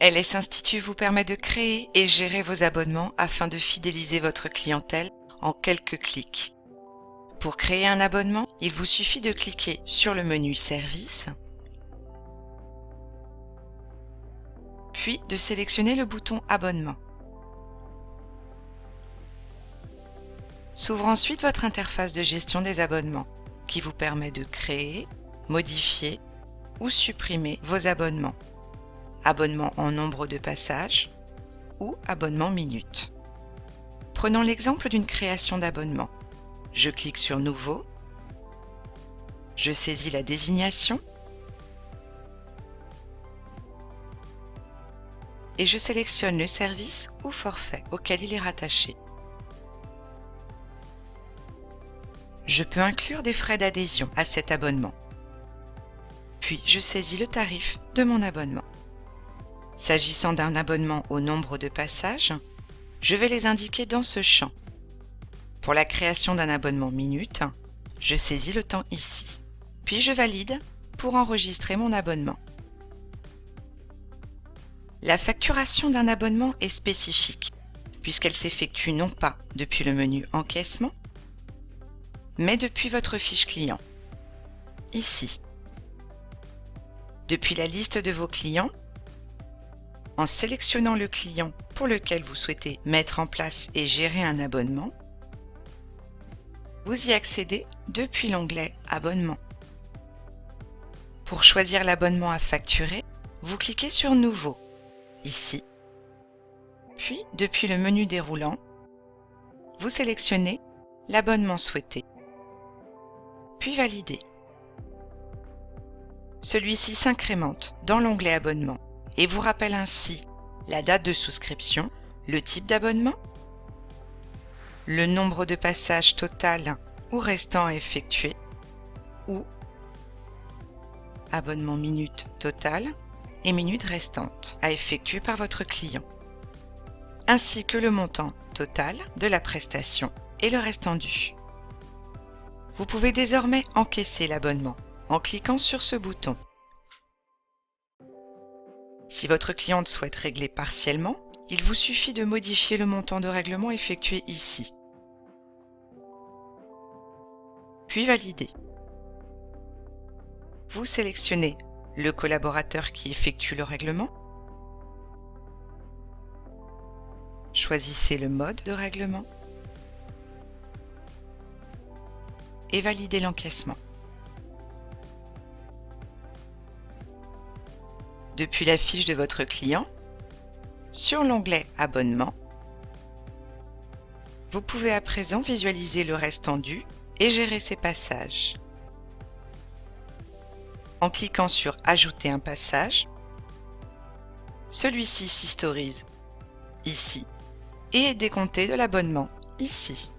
LS Institut vous permet de créer et gérer vos abonnements afin de fidéliser votre clientèle en quelques clics. Pour créer un abonnement, il vous suffit de cliquer sur le menu Services, puis de sélectionner le bouton Abonnement. S'ouvre ensuite votre interface de gestion des abonnements, qui vous permet de créer, modifier ou supprimer vos abonnements. Abonnement en nombre de passages ou abonnement minutes. Prenons l'exemple d'une création d'abonnement. Je clique sur Nouveau, je saisis la désignation et je sélectionne le service ou forfait auquel il est rattaché. Je peux inclure des frais d'adhésion à cet abonnement. Puis je saisis le tarif de mon abonnement. S'agissant d'un abonnement au nombre de passages, je vais les indiquer dans ce champ. Pour la création d'un abonnement minute, je saisis le temps ici. Puis je valide pour enregistrer mon abonnement. La facturation d'un abonnement est spécifique, puisqu'elle s'effectue non pas depuis le menu Encaissement, mais depuis votre fiche client, ici. Depuis la liste de vos clients, en sélectionnant le client pour lequel vous souhaitez mettre en place et gérer un abonnement, vous y accédez depuis l'onglet Abonnement. Pour choisir l'abonnement à facturer, vous cliquez sur Nouveau, ici. Puis, depuis le menu déroulant, vous sélectionnez l'abonnement souhaité, puis Valider. Celui-ci s'incrémente dans l'onglet Abonnement et vous rappelle ainsi la date de souscription, le type d'abonnement, le nombre de passages total ou restant à effectuer, ou abonnement minutes total et minutes restantes à effectuer par votre client, ainsi que le montant total de la prestation et le restant dû. Vous pouvez désormais encaisser l'abonnement en cliquant sur ce bouton. Si votre cliente souhaite régler partiellement, il vous suffit de modifier le montant de règlement effectué ici, puis Valider. Vous sélectionnez le collaborateur qui effectue le règlement, choisissez le mode de règlement et validez l'encaissement. Depuis la fiche de votre client, sur l'onglet Abonnement, vous pouvez à présent visualiser le restant dû et gérer ses passages. En cliquant sur Ajouter un passage, celui-ci s'historise ici et est décompté de l'abonnement ici.